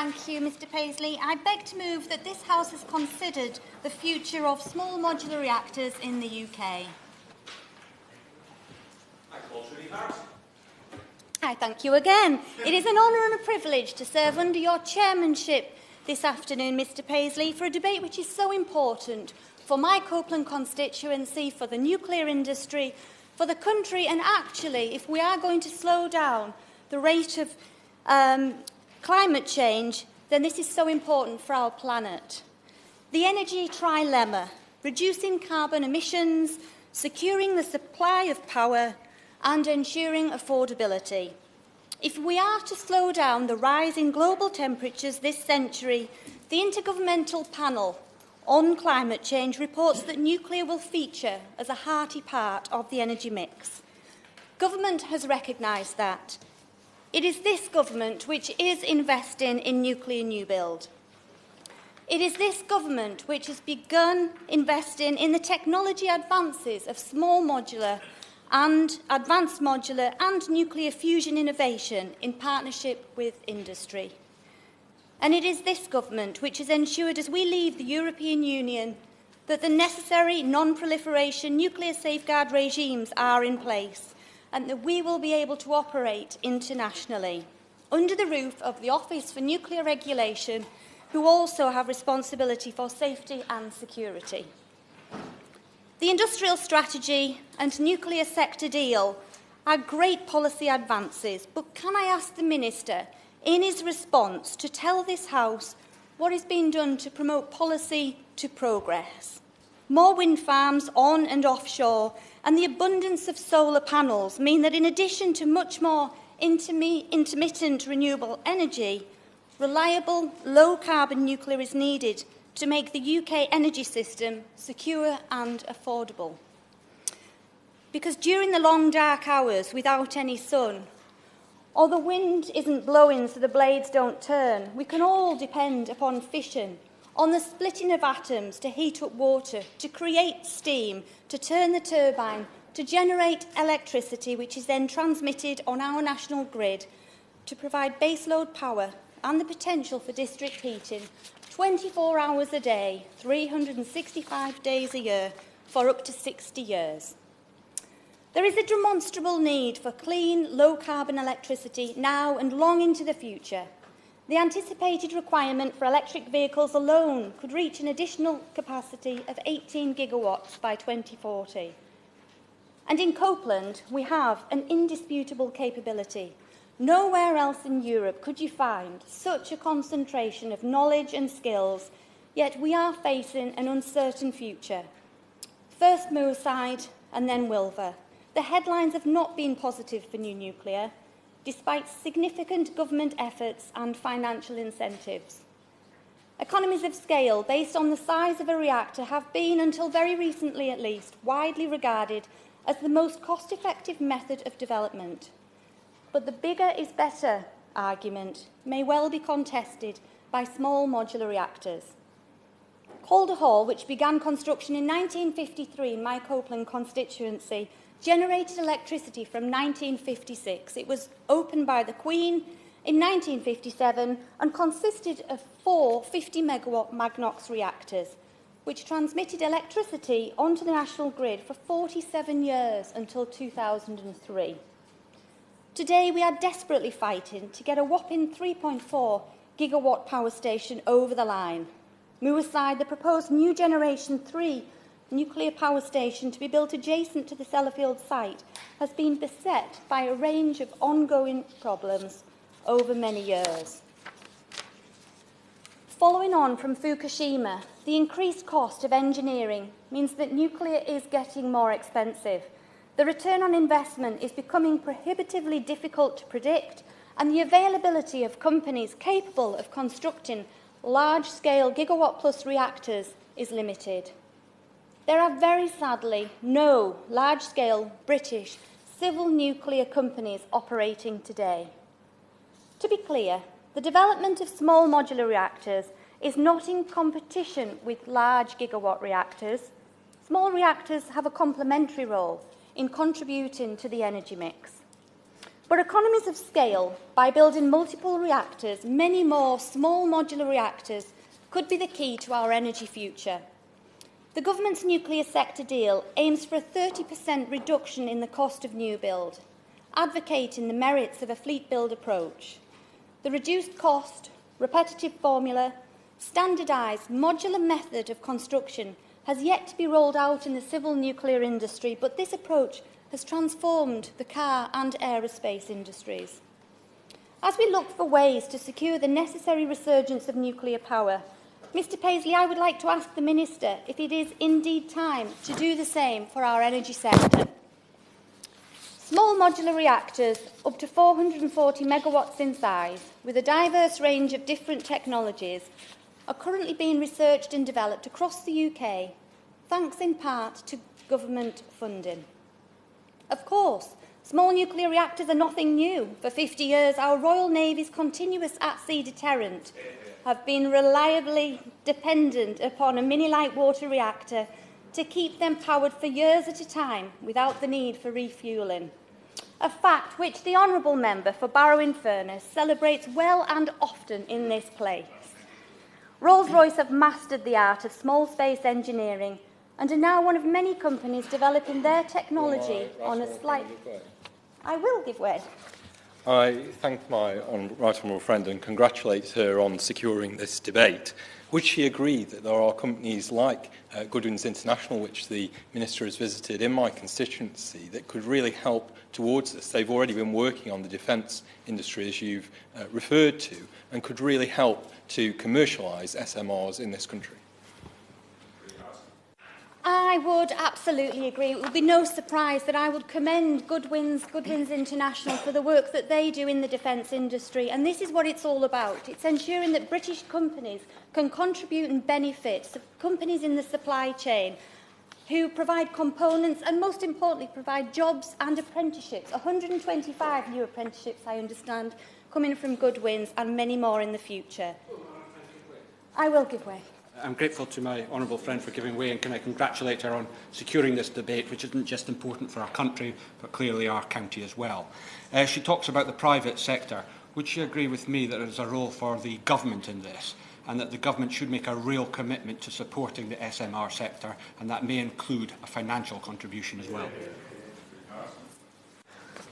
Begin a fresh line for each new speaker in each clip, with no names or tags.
Thank you, Mr Paisley. I beg to move that this House has considered the future of small modular reactors in the UK.
I call Trudy Harrison.
I thank you again. It is an honour and a privilege to serve under your chairmanship this afternoon, Mr Paisley, for a debate which is so important for my Copeland constituency, for the nuclear industry, for the country, and actually, if we are going to slow down the rate of climate change, then this is so important for our planet. The energy trilemma: reducing carbon emissions, securing the supply of power, and ensuring affordability. If we are to slow down the rise in global temperatures this century, the Intergovernmental Panel on Climate Change reports that nuclear will feature as a hearty part of the energy mix. Government has recognised that. It is this government which is investing in nuclear new build. It is this government which has begun investing in the technology advances of small modular and advanced modular and nuclear fusion innovation in partnership with industry. And it is this government which has ensured, as we leave the European Union, that the necessary non-proliferation nuclear safeguard regimes are in place and that we will be able to operate internationally under the roof of the Office for Nuclear Regulation, who also have responsibility for safety and security. The industrial strategy and nuclear sector deal are great policy advances, but can I ask the Minister, in his response, to tell this House what is being done to promote policy to progress? More wind farms on and offshore and the abundance of solar panels mean that in addition to much more intermittent renewable energy, reliable, low-carbon nuclear is needed to make the UK energy system secure and affordable. Because during the long dark hours without any sun, or the wind isn't blowing so the blades don't turn, we can all depend upon fission, on the splitting of atoms to heat up water, to create steam, to turn the turbine, to generate electricity which is then transmitted on our national grid, to provide baseload power and the potential for district heating 24 hours a day, 365 days a year, for up to 60 years. There is a demonstrable need for clean, low-carbon electricity now and long into the future. The anticipated requirement for electric vehicles alone could reach an additional capacity of 18 gigawatts by 2040. And in Copeland, we have an indisputable capability. Nowhere else in Europe could you find such a concentration of knowledge and skills, yet we are facing an uncertain future. First Moorside and then Wilver. The headlines have not been positive for new nuclear, despite significant government efforts and financial incentives. Economies of scale based on the size of a reactor have been, until very recently at least, widely regarded as the most cost-effective method of development. But the bigger is better argument may well be contested by small modular reactors. Calder Hall, which began construction in 1953 in my Copeland constituency, generated electricity from 1956. It was opened by the Queen in 1957 and consisted of 4 50-megawatt Magnox reactors, which transmitted electricity onto the national grid for 47 years until 2003. Today, we are desperately fighting to get a whopping 3.4 gigawatt power station over the line. Moorside, the proposed new Generation 3 nuclear power station to be built adjacent to the Sellafield site, has been beset by a range of ongoing problems over many years. Following on from Fukushima, the increased cost of engineering means that nuclear is getting more expensive. The return on investment is becoming prohibitively difficult to predict, and the availability of companies capable of constructing large-scale gigawatt-plus reactors is limited. There are very sadly no large-scale British civil nuclear companies operating today. To be clear, the development of small modular reactors is not in competition with large gigawatt reactors. Small reactors have a complementary role in contributing to the energy mix. But economies of scale, by building multiple reactors, many more small modular reactors, could be the key to our energy future. The government's nuclear sector deal aims for a 30% reduction in the cost of new build, advocating the merits of a fleet build approach. The reduced cost, repetitive formula, standardised modular method of construction has yet to be rolled out in the civil nuclear industry, but this approach has transformed the car and aerospace industries. As we look for ways to secure the necessary resurgence of nuclear power, Mr Paisley, I would like to ask the Minister if it is indeed time to do the same for our energy sector. Small modular reactors up to 440 megawatts in size, with a diverse range of different technologies, are currently being researched and developed across the UK, thanks in part to government funding. Of course, small nuclear reactors are nothing new. For 50 years, our Royal Navy's continuous at-sea deterrent have been reliably dependent upon a mini light water reactor to keep them powered for years at a time without the need for refuelling. A fact which the Honourable Member for Barrow-in-Furness celebrates well and often in this place. Rolls-Royce have mastered the art of small space engineering and are now one of many companies developing their technology on a slight... I will give way.
I thank my right honourable friend and congratulate her on securing this debate. Would she agree that there are companies like Goodwin's International, which the Minister has visited in my constituency, that could really help towards this? They've already been working on the defence industry, as you've referred to, and could really help to commercialise SMRs in this country.
I would absolutely agree. It would be no surprise that I would commend Goodwin's International for the work that they do in the defence industry. And this is what it's all about. It's ensuring that British companies can contribute and benefit, companies in the supply chain who provide components and, most importantly, provide jobs and apprenticeships. 125 new apprenticeships, I understand, coming from Goodwin's and many more in the future. I will give way.
I'm grateful to my honourable friend for giving way, and can I congratulate her on securing this debate, which isn't just important for our country, but clearly our county as well. She talks about the private sector. Would she agree with me that there is a role for the government in this, and that the government should make a real commitment to supporting the SMR sector, and that may include a financial contribution as well?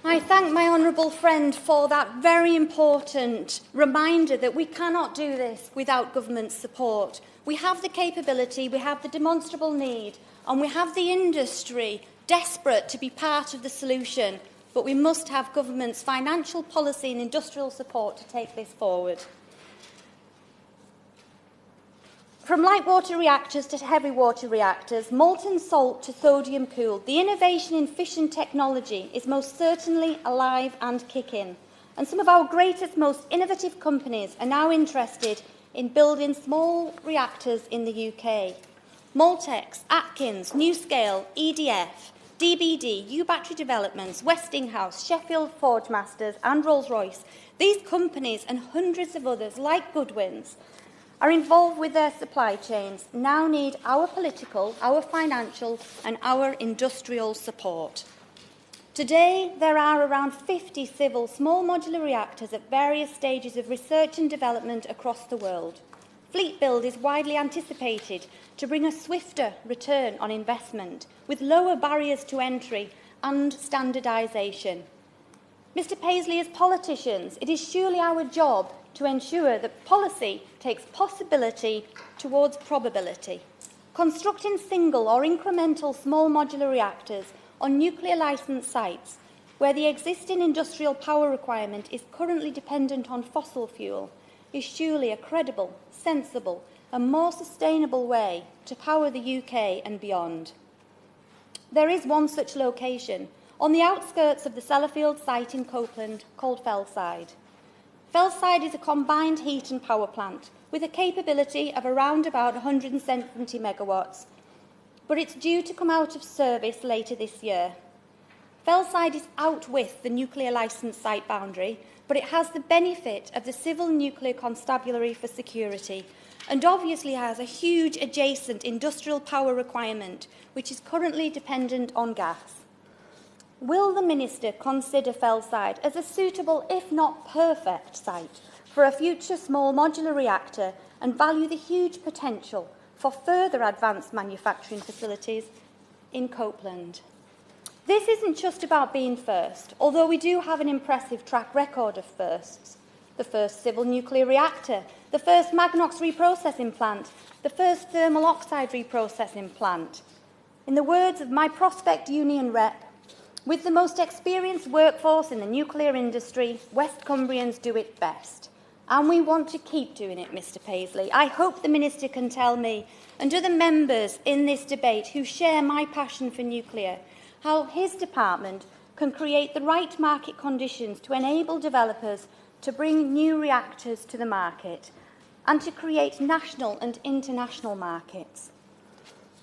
I thank my honourable friend for that very important reminder that we cannot do this without government support. We have the capability, we have the demonstrable need, and we have the industry desperate to be part of the solution, but we must have government's financial policy and industrial support to take this forward. From light water reactors to heavy water reactors, molten salt to sodium cooled, the innovation in fission technology is most certainly alive and kicking. And some of our greatest, most innovative companies are now interested in building small reactors in the UK. Moltex, Atkins, NewScale, EDF, DBD, U Battery Developments, Westinghouse, Sheffield Forgemasters and Rolls-Royce, these companies and hundreds of others like Goodwin's are involved with their supply chains, now need our political, our financial and our industrial support. Today, there are around 50 civil small modular reactors at various stages of research and development across the world. Fleet build is widely anticipated to bring a swifter return on investment, with lower barriers to entry and standardisation. Mr Paisley, as politicians, it is surely our job to ensure that policy takes possibility towards probability. Constructing single or incremental small modular reactors on nuclear licensed sites where the existing industrial power requirement is currently dependent on fossil fuel is surely a credible, sensible and more sustainable way to power the UK and beyond. There is one such location on the outskirts of the Sellafield site in Copeland called Fellside. Fellside is a combined heat and power plant with a capability of around about 170 megawatts, but it's due to come out of service later this year. Fellside is out with the nuclear licence site boundary, but it has the benefit of the Civil Nuclear Constabulary for security and obviously has a huge adjacent industrial power requirement, which is currently dependent on gas. Will the Minister consider Fellside as a suitable, if not perfect, site for a future small modular reactor and value the huge potential for further advanced manufacturing facilities in Copeland? This isn't just about being first, although we do have an impressive track record of firsts. The first civil nuclear reactor, the first Magnox reprocessing plant, the first thermal oxide reprocessing plant. In the words of my Prospect Union rep, with the most experienced workforce in the nuclear industry, West Cumbrians do it best. And we want to keep doing it, Mr Paisley. I hope the Minister can tell me and other members in this debate who share my passion for nuclear how his department can create the right market conditions to enable developers to bring new reactors to the market and to create national and international markets.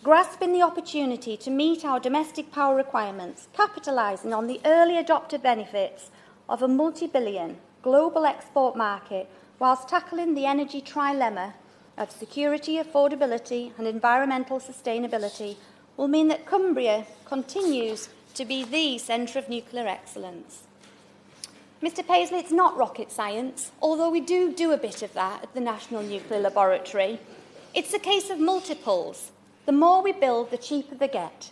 Grasping the opportunity to meet our domestic power requirements, capitalising on the early adopter benefits of a multi-billion global export market whilst tackling the energy trilemma of security, affordability and environmental sustainability will mean that Cumbria continues to be the centre of nuclear excellence. Mr Paisley, it's not rocket science, although we do a bit of that at the National Nuclear Laboratory. It's a case of multiples. The more we build, the cheaper they get.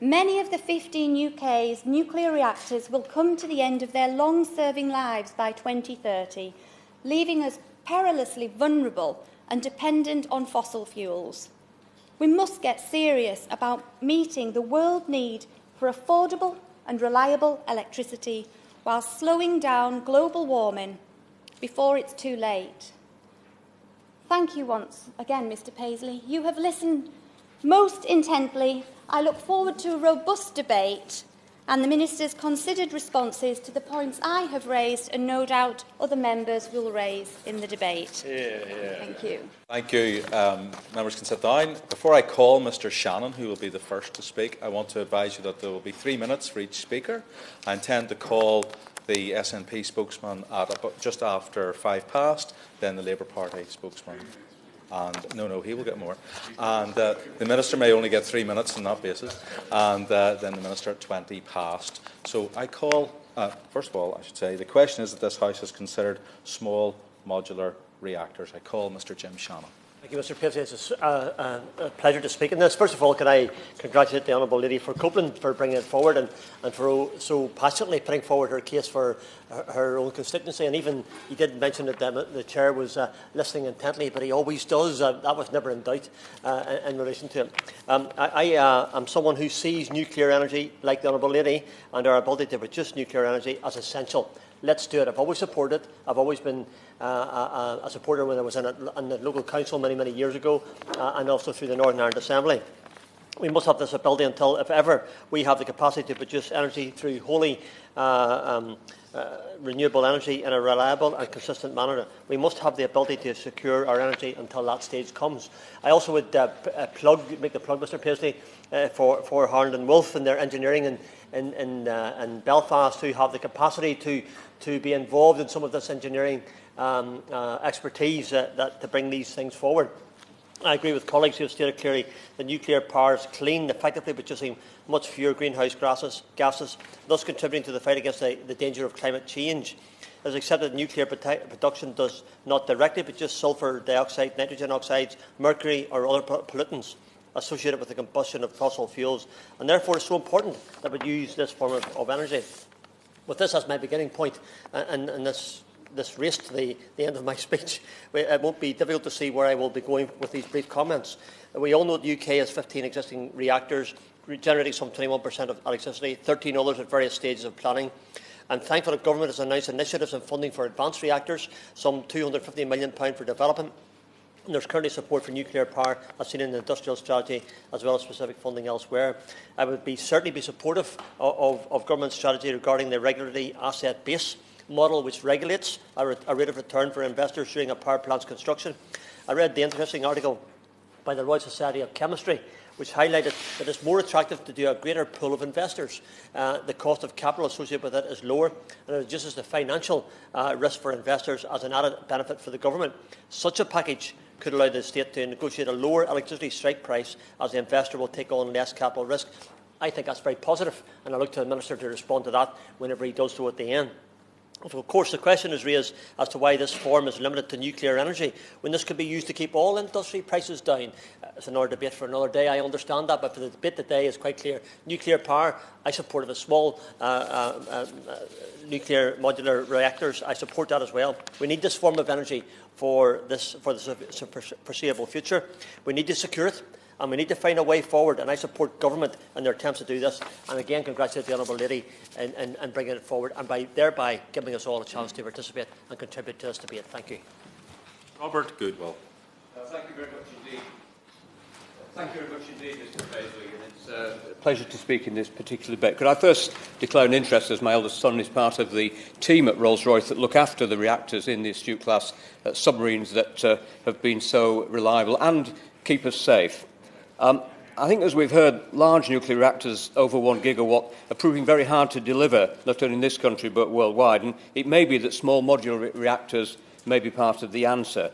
Many of the 15 UK's nuclear reactors will come to the end of their long-serving lives by 2030, leaving us perilously vulnerable and dependent on fossil fuels. We must get serious about meeting the world need for affordable and reliable electricity while slowing down global warming before it's too late. Thank you once again, Mr Paisley. You have listened most intently. I look forward to a robust debate and the Minister's considered responses to the points I have raised and no doubt other members will raise in the debate. Thank you.
Thank you. Members can sit down. Before I call Mr Shannon, who will be the first to speak, I want to advise you that there will be 3 minutes for each speaker. I intend to call the SNP spokesman at just after 5 past, then the Labour Party spokesman. And no, he will get more. And the Minister may only get 3 minutes on that basis, and then the Minister at 20 past. So I call, first of all, I should say, the question is that this House has considered small modular reactors. I call Mr Jim Shannon.
Thank you, Mr Paisley. It's a pleasure to speak on this. First of all, can I congratulate the Honourable Lady for Copeland for bringing it forward and for so passionately putting forward her case for her own constituency. And even, he did mention that the Chair was listening intently, but he always does. That was never in doubt in relation to him. I am someone who sees nuclear energy, like the Honourable Lady, and our ability to produce nuclear energy as essential. Let's do it. I've always supported it. I've always been a supporter when I was in the local council many years ago, and also through the Northern Ireland Assembly. We must have this ability until, if ever, we have the capacity to produce energy through wholly renewable energy in a reliable and consistent manner. We must have the ability to secure our energy until that stage comes. I also would make the plug, Mr Paisley, for Harland and Wolff and their engineering in Belfast, who have the capacity to be involved in some of this engineering expertise to bring these things forward. I agree with colleagues who have stated clearly that nuclear power is clean, effectively producing much fewer greenhouse gases, thus contributing to the fight against the danger of climate change. It is accepted that nuclear production does not directly produce sulphur dioxide, nitrogen oxides, mercury or other pollutants associated with the combustion of fossil fuels, and therefore it is so important that we use this form of energy. With this as my beginning point, and this race to the end of my speech, it won't be difficult to see where I will be going with these brief comments. We all know the UK has 15 existing reactors, generating some 21% of electricity, 13 others at various stages of planning. I'm thankful that government has announced initiatives and funding for advanced reactors, some £250 million for development. And there's currently support for nuclear power, as seen in the industrial strategy, as well as specific funding elsewhere. I would certainly be supportive of government strategy regarding the regulatory asset base model, which regulates a rate of return for investors during a power plant's construction. I read the interesting article by the Royal Society of Chemistry, which highlighted that it's more attractive to do a greater pool of investors. The cost of capital associated with it is lower, and it reduces the financial risk for investors as an added benefit for the government. Such a package could allow the state to negotiate a lower electricity strike price, as the investor will take on less capital risk. I think that's very positive, and I look to the Minister to respond to that whenever he does so at the end. Of course, the question is raised as to why this forum is limited to nuclear energy, when this could be used to keep all industry prices down. It's another debate for another day, I understand that, but for the debate today is quite clear. Nuclear power, I support a small nuclear modular reactors. I support that as well. We need this form of energy for the foreseeable future. We need to secure it, and we need to find a way forward, and I support government in their attempts to do this. And again, congratulate the Honourable Lady in bringing it forward, and thereby giving us all a chance to participate and contribute to this debate. Thank you.
Robert Goodwill.
Thank you very much indeed. Thank you very much indeed, Mr. Paisley. And it's a pleasure to speak in this particular debate. Could I first declare an interest, as my eldest son is part of the team at Rolls-Royce that look after the reactors in the Astute-class submarines that have been so reliable and keep us safe. I think, as we've heard, large nuclear reactors over 1 gigawatt are proving very hard to deliver, not only in this country but worldwide. And it may be that small modular reactors may be part of the answer.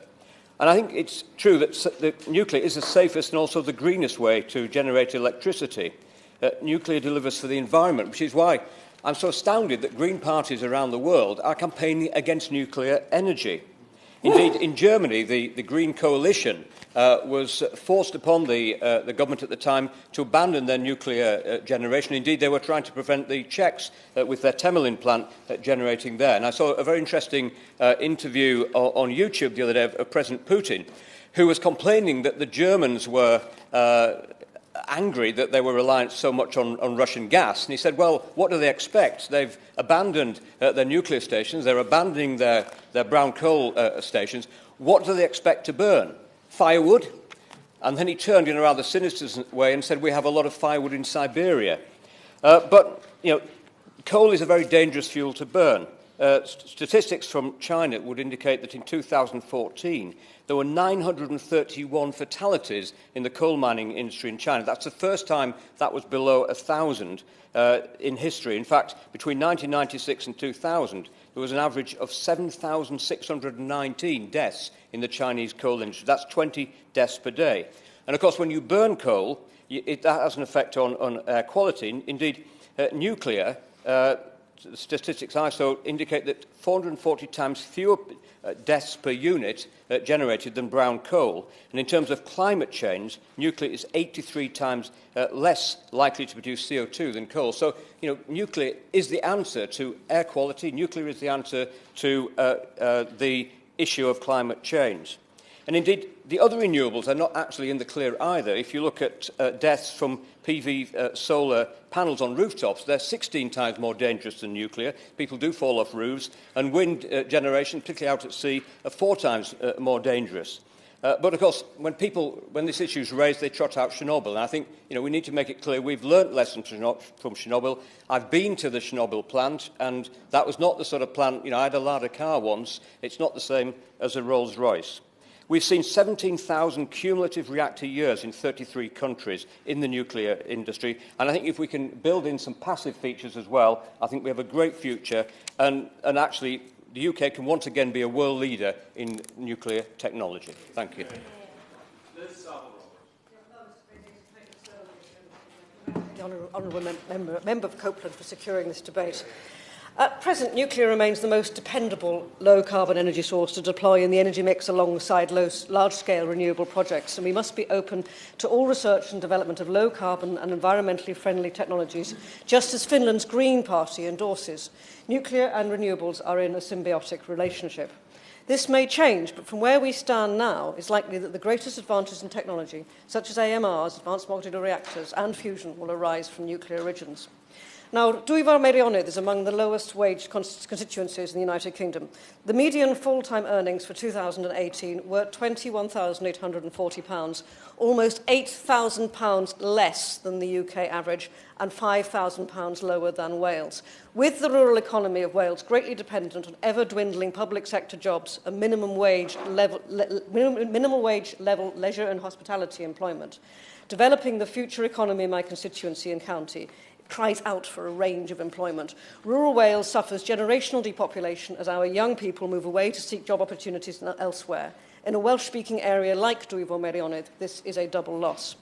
And I think it's true that nuclear is the safest and also the greenest way to generate electricity. Nuclear delivers for the environment, which is why I'm so astounded that Green parties around the world are campaigning against nuclear energy. Indeed, in Germany, the Green coalition was forced upon the government at the time to abandon their nuclear generation. Indeed, they were trying to prevent the Czechs with their Temelin plant generating there. And I saw a very interesting interview on YouTube the other day of President Putin, who was complaining that the Germans were angry that they were reliant so much on Russian gas. And he said, well, what do they expect? They've abandoned their nuclear stations. They're abandoning their brown coal stations. What do they expect to burn? Firewood? And then he turned in a rather sinister way and said, we have a lot of firewood in Siberia. But, coal is a very dangerous fuel to burn. Statistics from China would indicate that in 2014, there were 931 fatalities in the coal mining industry in China. That's the first time that was below 1,000 in history. In fact, between 1996 and 2000, there was an average of 7,619 deaths in the Chinese coal industry. That's 20 deaths per day. And, of course, when you burn coal, that has an effect on air quality. Indeed, nuclear, the statistics I saw indicate that 440 times fewer deaths per unit generated than brown coal. And in terms of climate change, nuclear is 83 times less likely to produce CO2 than coal. So, nuclear is the answer to air quality. Nuclear is the answer to the issue of climate change. And indeed, the other renewables are not actually in the clear either. If you look at deaths from PV solar panels on rooftops, they're 16 times more dangerous than nuclear. People do fall off roofs. And wind generation, particularly out at sea, are 4 times more dangerous. But, of course, when this issue is raised, they trot out Chernobyl. And I think we need to make it clear we've learnt lessons from Chernobyl. I've been to the Chernobyl plant, and that was not the sort of plant, I had a Lada car once. It's not the same as a Rolls-Royce. We've seen 17,000 cumulative reactor years in 33 countries in the nuclear industry. And I think if we can build in some passive features as well, I think we have a great future. And actually, the UK can once again be a world leader in nuclear technology. Thank you.
The honourable member for Copeland for securing this debate. At present, nuclear remains the most dependable low-carbon energy source to deploy in the energy mix alongside large-scale renewable projects, and we must be open to all research and development of low-carbon and environmentally friendly technologies, just as Finland's Green Party endorses. Nuclear and renewables are in a symbiotic relationship. This may change, but from where we stand now, it's likely that the greatest advances in technology, such as AMRs, advanced modular reactors, and fusion, will arise from nuclear origins. Now, Dwyfor is among the lowest wage constituencies in the United Kingdom. The median full-time earnings for 2018 were £21,840, almost £8,000 less than the UK average and £5,000 lower than Wales. With the rural economy of Wales greatly dependent on ever-dwindling public sector jobs and minimum wage level leisure and hospitality employment, developing the future economy in my constituency and county cries out for a range of employment. Rural Wales suffers generational depopulation as our young people move away to seek job opportunities elsewhere. In a Welsh-speaking area like Dwyfor Meirionnydd, this is a double loss.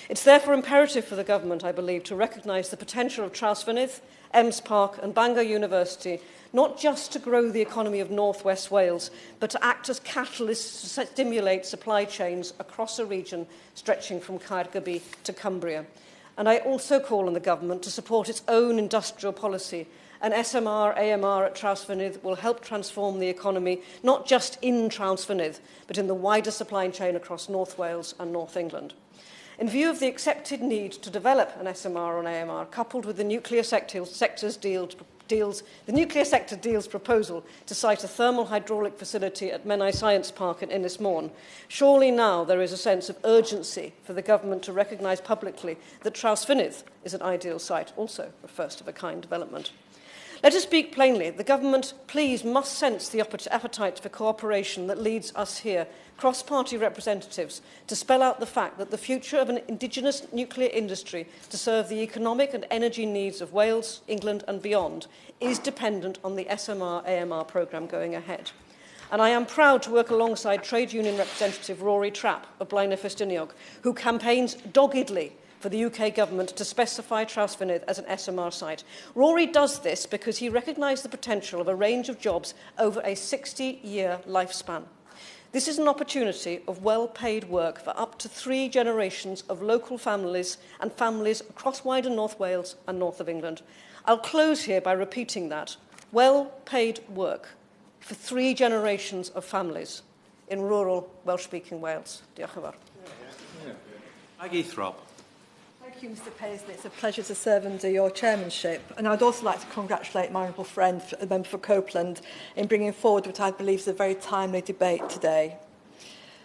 It's therefore imperative for the government, I believe, to recognise the potential of Trawsfynydd, Ems Park and Bangor University, not just to grow the economy of North West Wales, but to act as catalysts to stimulate supply chains across a region stretching from Caergybi to Cumbria. And I also call on the government to support its own industrial policy. An SMR, AMR at Trawsfynydd will help transform the economy, not just in Trawsfynydd, but in the wider supply chain across North Wales and North England. In view of the accepted need to develop an SMR or an AMR, coupled with the nuclear sector's proposal to site a thermal hydraulic facility at Menai Science Park in Ynys-Môn, surely now there is a sense of urgency for the government to recognise publicly that Trawsfynydd is an ideal site, also a first-of-a-kind development. Let us speak plainly. The government, please, must sense the appetite for cooperation that leads us here, cross-party representatives, to spell out the fact that the future of an indigenous nuclear industry to serve the economic and energy needs of Wales, England and beyond is dependent on the SMR-AMR programme going ahead. And I am proud to work alongside trade union representative Rory Trapp of Blaenau Ffestiniog, who campaigns doggedly for the UK government to specify Trawsfynydd as an SMR site. Rory does this because he recognised the potential of a range of jobs over a 60-year lifespan. This is an opportunity of well-paid work for up to 3 generations of local families and families across wider North Wales and north of England. I'll close here by repeating that. Well-paid work for 3 generations of families in rural Welsh-speaking Wales. Diolch yn fawr.
Maggie Throb.
Thank you, Mr Paisley. It's a pleasure to serve under your chairmanship. And I'd also like to congratulate my honourable friend, the member for Copeland, in bringing forward what I believe is a very timely debate today.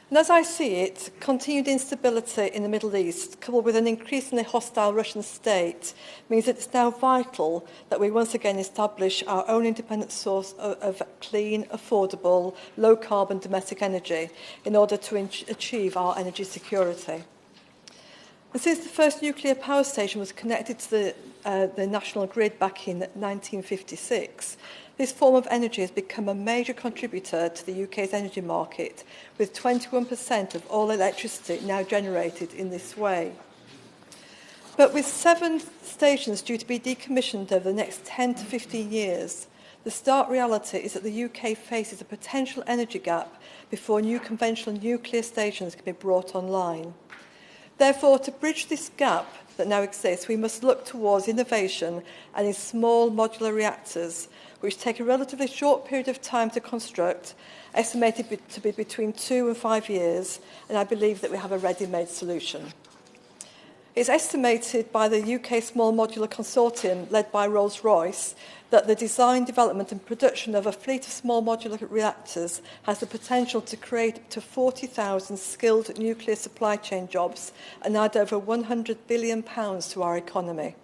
And as I see it, continued instability in the Middle East, coupled with an increasingly hostile Russian state, means that it's now vital that we once again establish our own independent source of clean, affordable, low-carbon domestic energy in order to achieve our energy security. And since the first nuclear power station was connected to the national grid back in 1956, this form of energy has become a major contributor to the UK's energy market, with 21% of all electricity now generated in this way. But with 7 stations due to be decommissioned over the next 10 to 15 years, the stark reality is that the UK faces a potential energy gap before new conventional nuclear stations can be brought online. Therefore, to bridge this gap that now exists, we must look towards innovation and in small modular reactors, which take a relatively short period of time to construct, estimated to be between 2 and 5 years, and I believe that we have a ready-made solution. It's estimated by the UK Small Modular Consortium, led by Rolls-Royce, that the design, development and production of a fleet of small modular reactors has the potential to create up to 40,000 skilled nuclear supply chain jobs and add over £100 billion to our economy.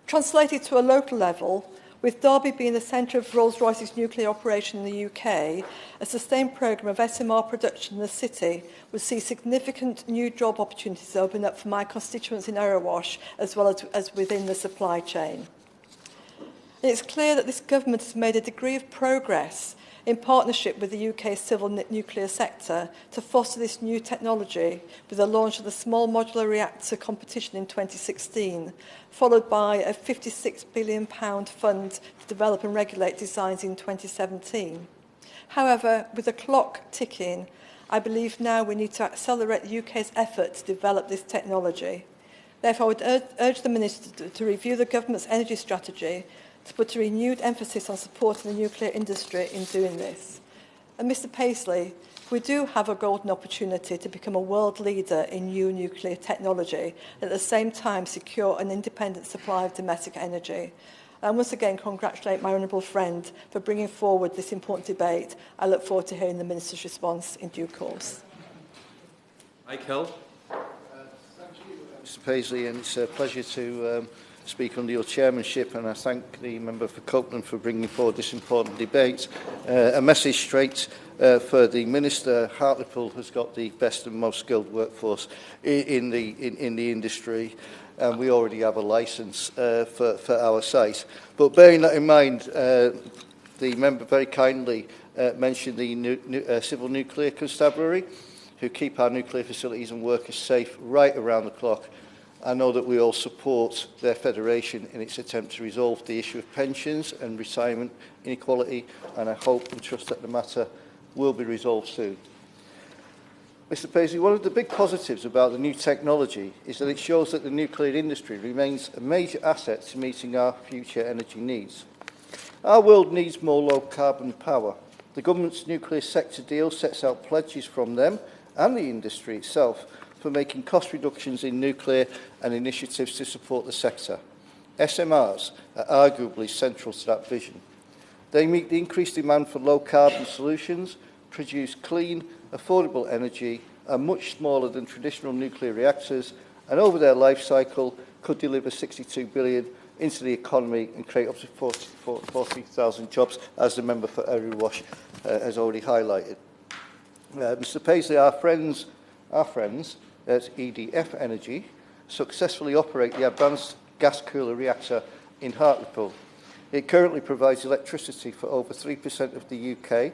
Translated to a local level, with Derby being the centre of Rolls-Royce's nuclear operation in the UK, a sustained programme of SMR production in the city would see significant new job opportunities open up for my constituents in Erewash as well as within the supply chain. And it's clear that this government has made a degree of progress in partnership with the UK civil nuclear sector to foster this new technology with the launch of the Small Modular Reactor competition in 2016, followed by a £56 billion fund to develop and regulate designs in 2017. However, with the clock ticking, I believe now we need to accelerate the UK's effort to develop this technology. Therefore, I would urge the Minister to review the government's energy strategy to put a renewed emphasis on supporting the nuclear industry in doing this. And Mr Paisley, we do have a golden opportunity to become a world leader in new nuclear technology and at the same time secure an independent supply of domestic energy. And once again, congratulate my honourable friend for bringing forward this important debate. I look forward to hearing the Minister's response in due course.
Mike Hill.
Thank you, Mr Paisley, and it's a pleasure to speak under your chairmanship, and I thank the member for Copeland for bringing forward this important debate. A message straight for the Minister. Hartlepool has got the best and most skilled workforce in the industry, and we already have a licence for our site. But bearing that in mind, the member very kindly mentioned the Civil Nuclear Constabulary, who keep our nuclear facilities and workers safe right around the clock. I know that we all support their federation in its attempt to resolve the issue of pensions and retirement inequality, and I hope and trust that the matter will be resolved soon. Mr Paisley, one of the big positives about the new technology is that it shows that the nuclear industry remains a major asset to meeting our future energy needs. Our world needs more low-carbon power. The government's nuclear sector deal sets out pledges from them and the industry itself for making cost reductions in nuclear and initiatives to support the sector. SMRs are arguably central to that vision. They meet the increased demand for low-carbon solutions, produce clean, affordable energy, are much smaller than traditional nuclear reactors, and over their life cycle could deliver 62 billion into the economy and create up to 40,000 jobs, as the member for Erie-Wash has already highlighted. Mr Paisley, our friends at EDF Energy successfully operate the advanced gas cooler reactor in Hartlepool. It currently provides electricity for over 3% of the UK,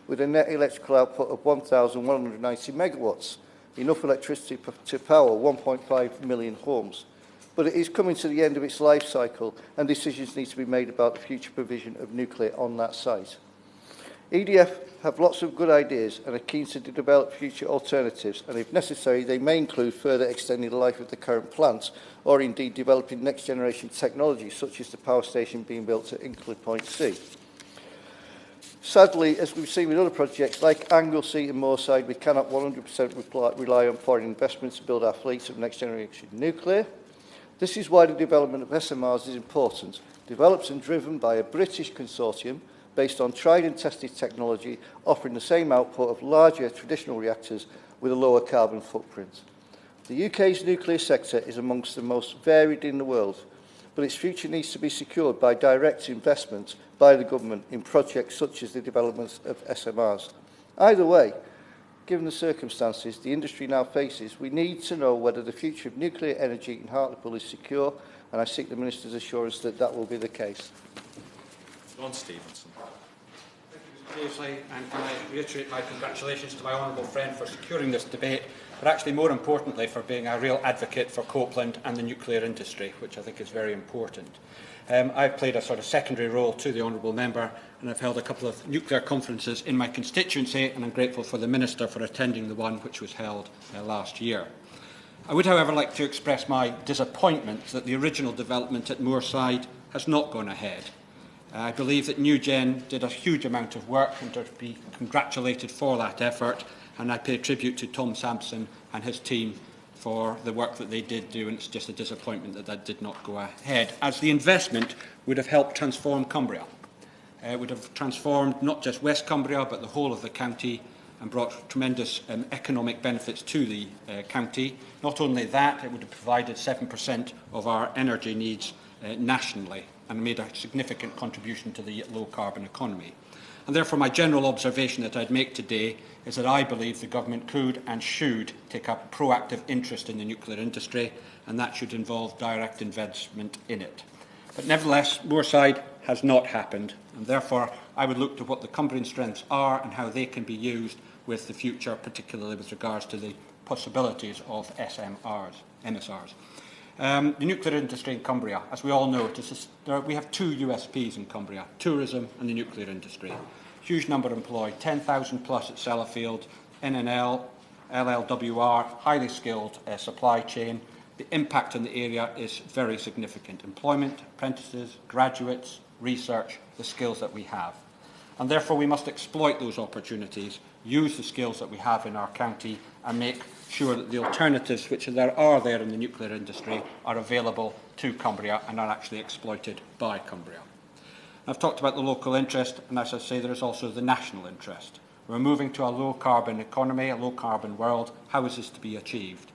with a net electrical output of 1,190 megawatts, enough electricity to power 1.5 million homes. But it is coming to the end of its life cycle, and decisions need to be made about the future provision of nuclear on that site. EDF have lots of good ideas and are keen to develop future alternatives, and if necessary, they may include further extending the life of the current plants, or indeed developing next-generation technology, such as the power station being built at Hinkley Point C. Sadly, as we've seen with other projects like Anglesey and Moorside, we cannot 100% rely on foreign investment to build our fleets of next-generation nuclear. This is why the development of SMRs is important, developed and driven by a British consortium based on tried and tested technology, offering the same output of larger traditional reactors with a lower carbon footprint. The UK's nuclear sector is amongst the most varied in the world, but its future needs to be secured by direct investment by the government in projects such as the development of SMRs. Either way, given the circumstances the industry now faces, we need to know whether the future of nuclear energy in Hartlepool is secure, and I seek the Minister's assurance that that will be the case.
John Stevenson.
Thank you, Mr Paisley, and can I reiterate my congratulations to my honourable friend for securing this debate, but actually more importantly for being a real advocate for Copeland and the nuclear industry, which I think is very important. I've played a sort of secondary role to the honourable member, and I've held a couple of nuclear conferences in my constituency, and I'm grateful for the Minister for attending the one which was held last year. I would, however, like to express my disappointment that the original development at Moorside has not gone ahead. I believe that NewGen did a huge amount of work and to be congratulated for that effort, and I pay tribute to Tom Sampson and his team for the work that they did do, and it's just a disappointment that that did not go ahead, as the investment would have helped transform Cumbria. It would have transformed not just West Cumbria but the whole of the county and brought tremendous economic benefits to the county. Not only that, it would have provided 7% of our energy needs nationally and made a significant contribution to the low-carbon economy. And therefore, my general observation that I'd make today is that I believe the government could and should take a proactive interest in the nuclear industry, and that should involve direct investment in it. But nevertheless, Moorside has not happened, and therefore I would look to what the Cumbrian strengths are and how they can be used with the future, particularly with regards to the possibilities of MSRs. The nuclear industry in Cumbria, as we all know, we have two USPs in Cumbria, tourism and the nuclear industry. Huge number employed, 10,000 plus at Sellafield, NNL, LLWR, highly skilled supply chain. The impact on the area is very significant. Employment, apprentices, graduates, research, the skills that we have. And therefore we must exploit those opportunities, use the skills that we have in our county and make sure that the alternatives which there are there in the nuclear industry are available to Cumbria and are actually exploited by Cumbria. I've talked about the local interest, and as I say, there is also the national interest. We're moving to a low-carbon economy, a low-carbon world. How is this to be achieved?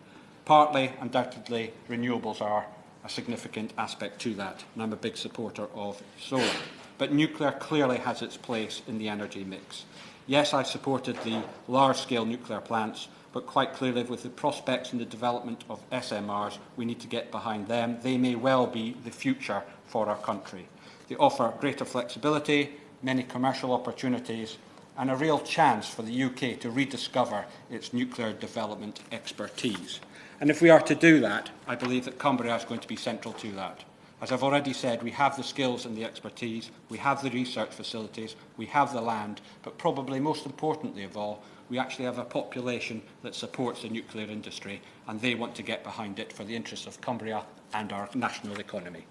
Partly, undoubtedly, renewables are a significant aspect to that, and I'm a big supporter of solar. But nuclear clearly has its place in the energy mix. Yes, I supported the large-scale nuclear plants, but quite clearly with the prospects and the development of SMRs, we need to get behind them. They may well be the future for our country. They offer greater flexibility, many commercial opportunities, and a real chance for the UK to rediscover its nuclear development expertise. And if we are to do that, I believe that Cumbria is going to be central to that. As I've already said, we have the skills and the expertise, we have the research facilities, we have the land, but probably most importantly of all, we actually have a population that supports the nuclear industry, and they want to get behind it for the interests of Cumbria and our national economy.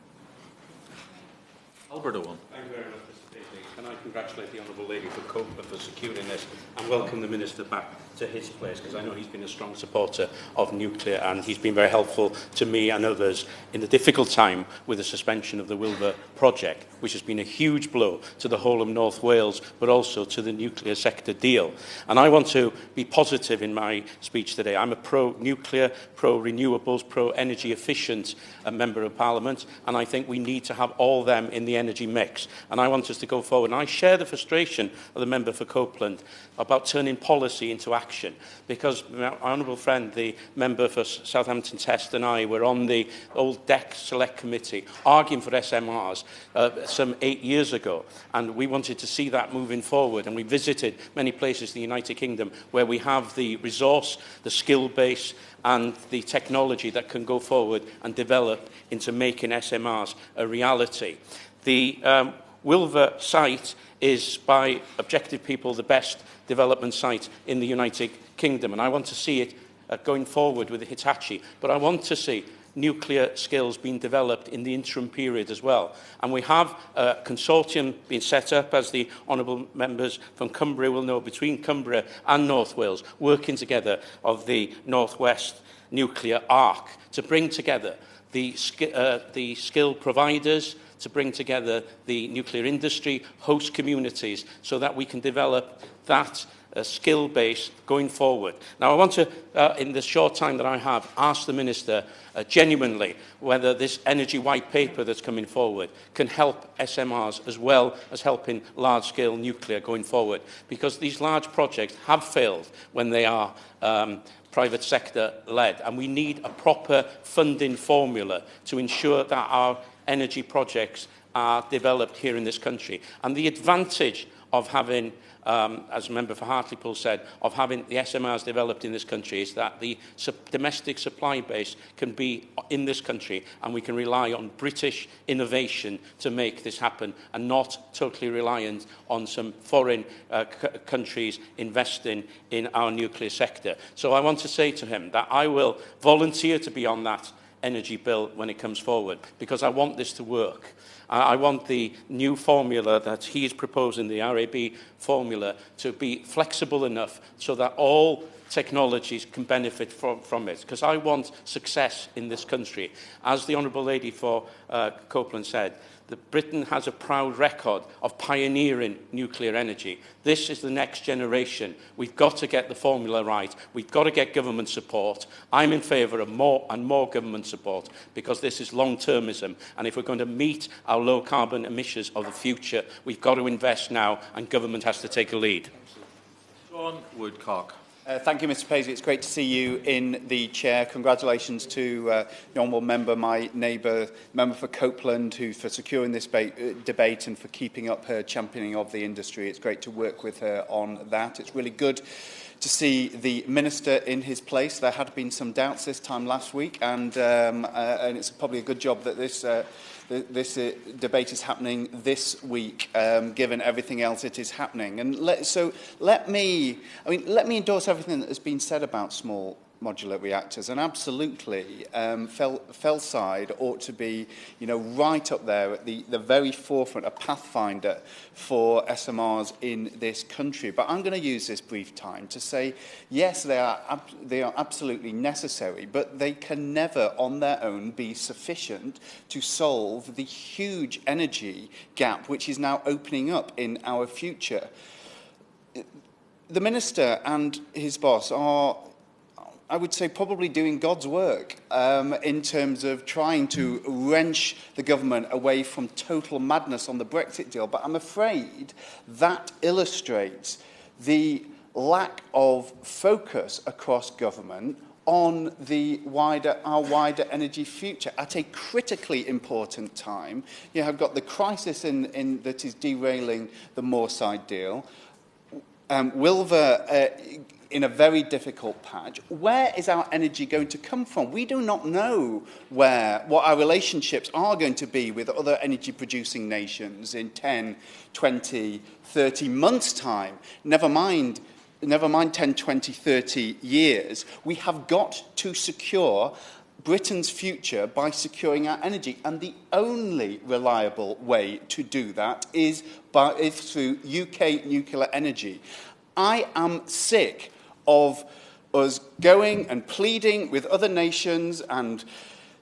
Albert Owen.
Thank you very much, Mr. Paisley. Can I congratulate the Honourable Lady for Copeland for securing this and welcome the Minister back to his place, because I know he's been a strong supporter of nuclear and he's been very helpful to me and others in the difficult time with the suspension of the Wilbur project, which has been a huge blow to the whole of North Wales, but also to the nuclear sector deal. And I want to be positive in my speech today. I'm a pro-nuclear, pro-renewables, pro-energy efficient Member of Parliament, and I think we need to have all them in the energy mix. And I want us to go forward. And I share the frustration of the Member for Copeland about turning policy into action, because my honourable friend, the Member for Southampton Test, and I were on the old DEC Select Committee arguing for SMRs some 8 years ago, and we wanted to see that moving forward, and we visited many places in the United Kingdom where we have the resource, the skill base and the technology that can go forward and develop into making SMRs a reality. The Wilver site is, by objective people, the best development site in the United Kingdom, and I want to see it going forward with Hitachi, but I want to see nuclear skills being developed in the interim period as well. And we have a consortium being set up, as the honourable members from Cumbria will know, between Cumbria and North Wales, working together of the North West Nuclear Arc to bring together the skill providers, to bring together the nuclear industry, host communities, so that we can develop that skill base going forward. Now, I want to, in the short time that I have, ask the Minister genuinely whether this energy white paper that's coming forward can help SMRs as well as helping large-scale nuclear going forward, because these large projects have failed when they are private sector led, and we need a proper funding formula to ensure that our energy projects are developed here in this country. And the advantage of having, as a member for Hartlepool said, of having the SMRs developed in this country is that the domestic supply base can be in this country, and we can rely on British innovation to make this happen, and not totally reliant on some foreign countries investing in our nuclear sector. So I want to say to him that I will volunteer to be on that energy bill when it comes forward, because I want this to work. I want the new formula that he is proposing, the RAB formula, to be flexible enough so that all technologies can benefit from it, because I want success in this country. As the Honourable Lady for Copeland said, that Britain has a proud record of pioneering nuclear energy. This is the next generation. We've got to get the formula right. We've got to get government support. I'm in favour of more and more government support, because this is long-termism. And if we're going to meet our low-carbon emissions of the future, we've got to invest now, and government has to take a lead.
Sean Woodcock.
Thank you, Mr. Paisley. It's great to see you in the chair. Congratulations to the honourable member, my neighbour, member for Copeland, for securing this debate and for keeping up her championing of the industry. It's great to work with her on that. It's really good to see the Minister in his place. There had been some doubts this time last week, and it's probably a good job that this debate is happening this week, given everything else that is happening. And let me endorse everything that has been said about small modular reactors, and absolutely Fellside ought to be, right up there at the very forefront, a pathfinder for SMRs in this country. But I'm going to use this brief time to say, yes, they are absolutely necessary, but they can never on their own be sufficient to solve the huge energy gap which is now opening up in our future. The Minister and his boss are, I would say, probably doing God's work in terms of trying to wrench the government away from total madness on the Brexit deal. But I'm afraid that illustrates the lack of focus across government on our wider energy future at a critically important time. You have got the crisis that is derailing the Moorside deal. Wilver in a very difficult patch. Where is our energy going to come from? We do not know what our relationships are going to be with other energy-producing nations in 10, 20, 30 months' time. Never mind 10, 20, 30 years. We have got to secure Britain's future by securing our energy. And the only reliable way to do that is through UK nuclear energy. I am sick of us going and pleading with other nations and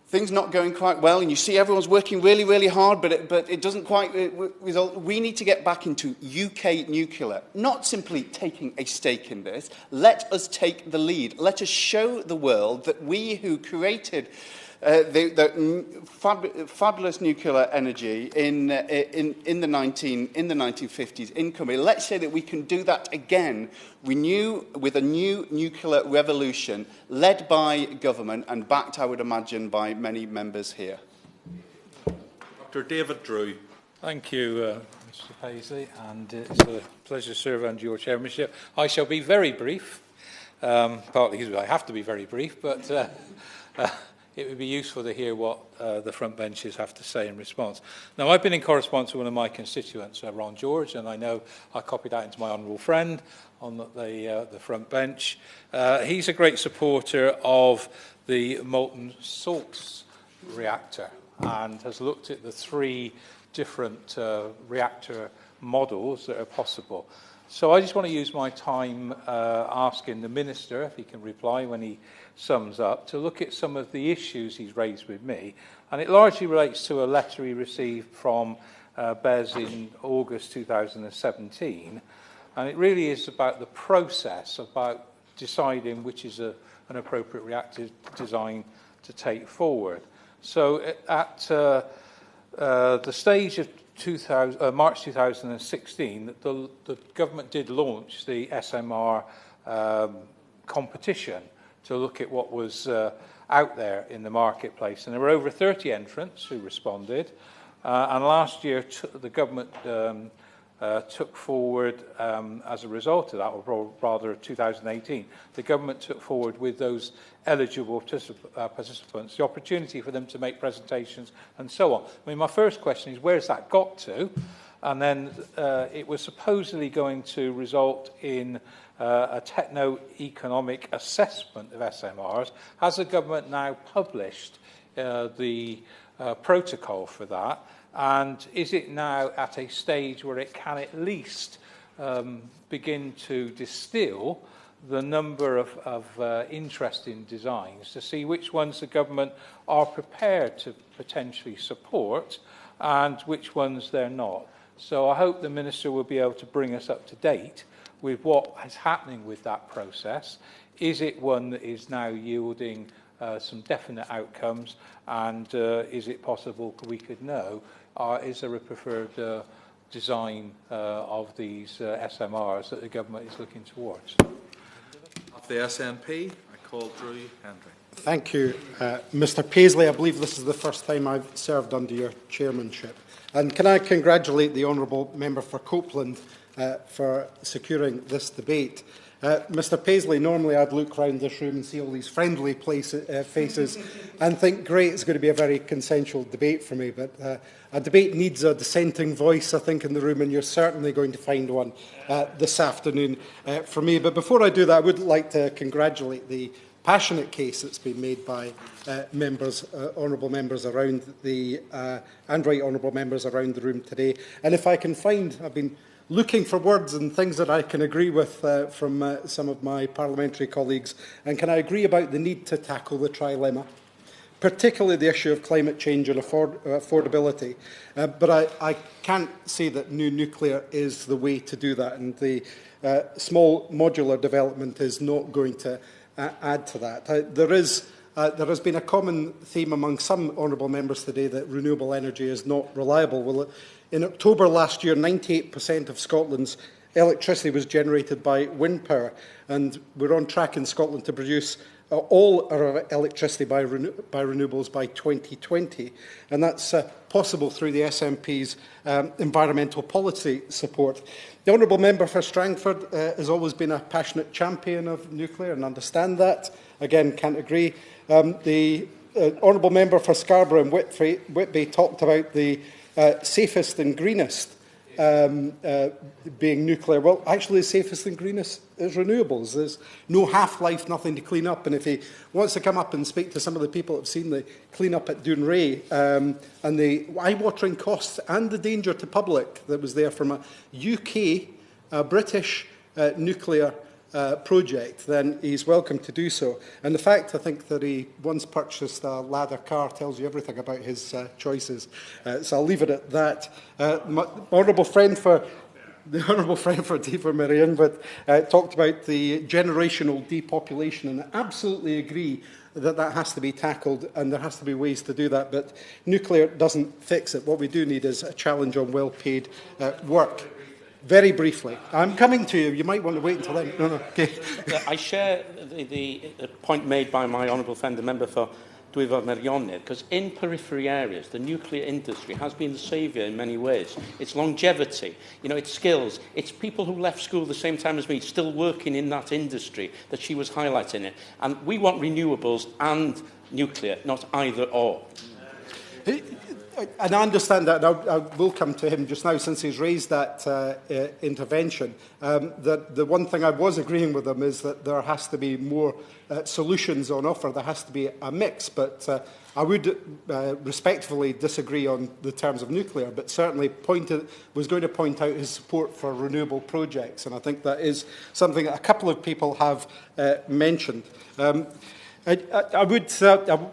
things not going quite well, and you see everyone's working really, really hard, but it doesn't quite result. We need to get back into UK nuclear, not simply taking a stake in this. Let us take the lead. Let us show the world that we who created fabulous nuclear energy in the 1950s in Cumbria. Let's say that we can do that again, with a new nuclear revolution led by government and backed, I would imagine, by many members here.
Dr. David Drew.
Thank you, Mr. Paisley, and it's a pleasure to serve under your chairmanship. I shall be very brief, partly because I have to be very brief, but it would be useful to hear what the front benches have to say in response. Now, I've been in correspondence with one of my constituents, Ron George, and I know I copied that into my honourable friend on the front bench. He's a great supporter of the molten salts reactor and has looked at the 3 different reactor models that are possible. So I just want to use my time asking the Minister, if he can reply when he sums up, to look at some of the issues he's raised with me. And it largely relates to a letter he received from BES in August 2017. And it really is about the process, about deciding which is an appropriate reactor design to take forward. So at the stage of March 2016, the government did launch the SMR competition to look at what was out there in the marketplace. And there were over 30 entrants who responded. And last year, the government took forward, as a result of that, or rather 2018, the government took forward with those eligible participants the opportunity for them to make presentations and so on. I mean, my first question is, where's that got to? And then it was supposedly going to result in a techno-economic assessment of SMRs. Has the government now published the protocol for that? And is it now at a stage where it can at least begin to distill the number of interesting designs to see which ones the government are prepared to potentially support and which ones they're not? So I hope the Minister will be able to bring us up to date with what is happening with that process. Is it one that is now yielding some definite outcomes, and is it possible we could know, is there a preferred design of these SMRs that the government is looking towards?
Of the SNP, I call Drew Hendry.
Thank you, Mr. Paisley. I believe this is the first time I've served under your chairmanship. And can I congratulate the Honourable Member for Copeland for securing this debate. Mr. Paisley, normally I'd look round this room and see all these friendly faces and think, great, it's going to be a very consensual debate for me, but a debate needs a dissenting voice, I think, in the room, and you're certainly going to find one this afternoon for me. But before I do that, I would like to congratulate the passionate case that's been made by honourable members around the and right honourable members around the room today. And if I can find, I've been looking for words and things that I can agree with from some of my parliamentary colleagues. And can I agree about the need to tackle the trilemma, particularly the issue of climate change and affordability. But I can't say that new nuclear is the way to do that. And the small modular development is not going to add to that. There has been a common theme among some honourable members today that renewable energy is not reliable. Well, in October last year, 98% of Scotland's electricity was generated by wind power. And we're on track in Scotland to produce all our electricity by renewables by 2020. And that's possible through the SNP's environmental policy support. The Honourable Member for Strangford has always been a passionate champion of nuclear and understand that. Again, can't agree. The Honourable Member for Scarborough and Whitby talked about the safest and greenest being nuclear. Well, actually, the safest and greenest is renewables. There's no half-life, nothing to clean up. And if he wants to come up and speak to some of the people that have seen the clean-up at Dounreay and the eye-watering costs and the danger to public that was there from a British nuclear project, then he's welcome to do so. And the fact, I think, that he once purchased a ladder car tells you everything about his choices. So I'll leave it at that. My honourable friend for David Marion, but talked about the generational depopulation, and I absolutely agree that that has to be tackled and there has to be ways to do that. But nuclear doesn't fix it. What we do need is a challenge on well-paid work. Very briefly. I'm coming to you. You might want to wait until then. No. Okay.
I share the point made by my honourable friend, the member for Dwyfor Meirionydd, because in periphery areas, the nuclear industry has been the saviour in many ways. It's longevity, its skills. It's people who left school the same time as me, still working in that industry that she was highlighting it. And we want renewables and nuclear, not either or.
And I understand that, and I will come to him just now since he's raised that intervention. That the one thing I was agreeing with him is that there has to be more solutions on offer. There has to be a mix, but I would respectfully disagree on the terms of nuclear, but certainly was going to point out his support for renewable projects, and I think that is something that a couple of people have mentioned. I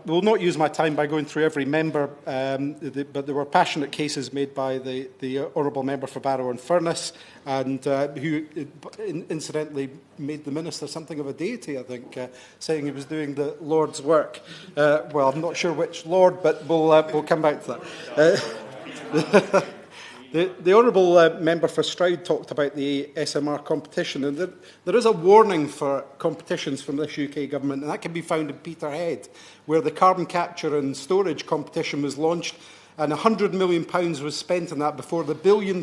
will not use my time by going through every member, but there were passionate cases made by the Honourable Member for Barrow and Furness, and who incidentally made the Minister something of a deity, I think, saying he was doing the Lord's work. Well, I'm not sure which Lord, but we'll come back to that. The Honourable Member for Stroud talked about the SMR competition, and there is a warning for competitions from this UK government, and that can be found in Peterhead, where the carbon capture and storage competition was launched, and £100 million was spent on that before the £1 billion.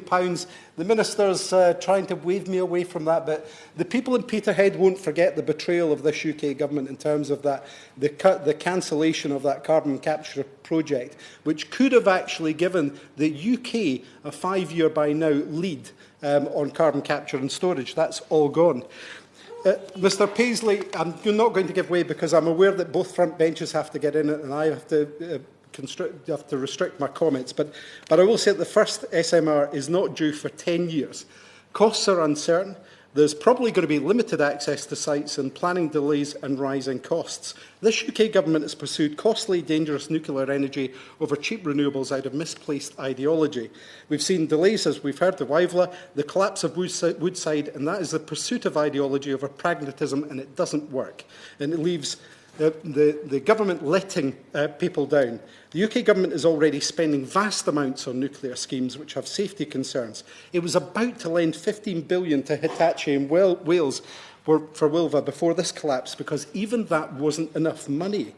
The Minister's trying to wave me away from that, but the people in Peterhead won't forget the betrayal of this UK government in terms of that, the cancellation of that carbon capture project, which could have actually given the UK a 5-year by now lead on carbon capture and storage. That's all gone. Mr Paisley, I'm not going to give way because I'm aware that both front benches have to get in it and I have to restrict my comments, but I will say that the first SMR is not due for 10 years. Costs are uncertain. There's probably going to be limited access to sites and planning delays and rising costs. This UK government has pursued costly, dangerous nuclear energy over cheap renewables out of misplaced ideology. We've seen delays, as we've heard, to Wivla, the collapse of Woodside, and that is the pursuit of ideology over pragmatism, and it doesn't work. And it leaves the government letting people down. The UK government is already spending vast amounts on nuclear schemes which have safety concerns. It was about to lend £15 billion to Hitachi in Wales for Wilva before this collapsed, because even that wasn't enough money.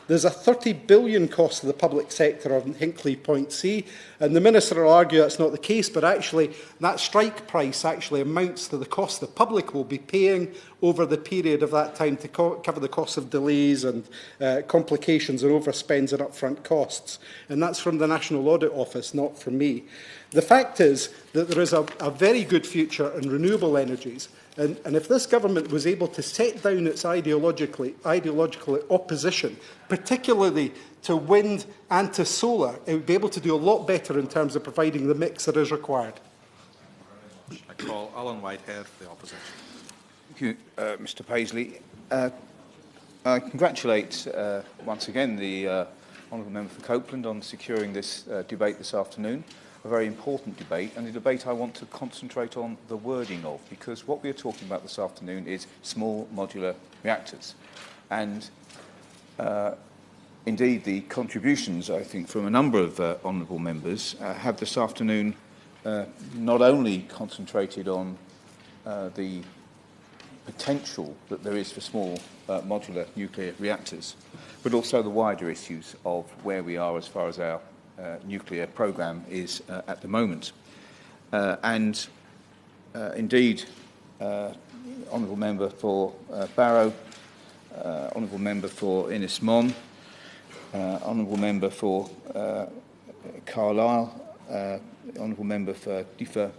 There's a £30 billion cost to the public sector on Hinkley Point C, and the Minister will argue that's not the case, but actually that strike price actually amounts to the cost the public will be paying over the period of that time to cover the costs of delays and complications and overspends and upfront costs. And that's from the National Audit Office, not from me. The fact is that there is a very good future in renewable energies. And if this government was able to set down its ideological opposition, particularly to wind and to solar, it would be able to do a lot better in terms of providing the mix that is required.
I call Alan Whitehead for the opposition.
Thank you, Mr Paisley. I congratulate once again the Honourable Member for Copeland on securing this debate this afternoon. A very important debate, and a debate I want to concentrate on the wording of, because what we are talking about this afternoon is small modular reactors. And indeed, the contributions, I think, from a number of honourable members have this afternoon not only concentrated on the potential that there is for small modular nuclear reactors, but also the wider issues of where we are as far as our nuclear programme is at the moment. Indeed, Honourable Member for Barrow, Honourable Member for Innis Mon, Honourable Member for Carlisle, Honourable Member for Diffa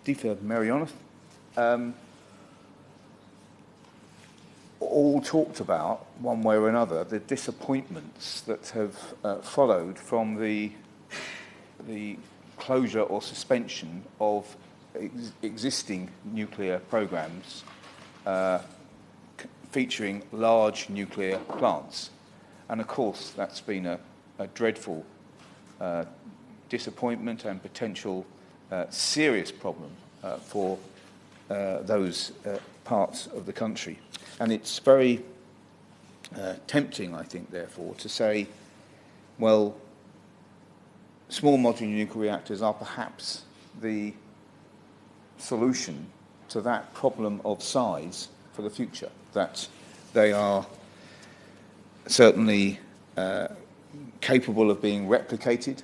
Merioneth, all talked about, one way or another, the disappointments that have followed from the closure or suspension of existing nuclear programmes featuring large nuclear plants. And of course, that's been a dreadful disappointment and potential serious problem for those parts of the country. And it's very tempting, I think, therefore, to say, well, small modular nuclear reactors are perhaps the solution to that problem of size for the future, that they are certainly capable of being replicated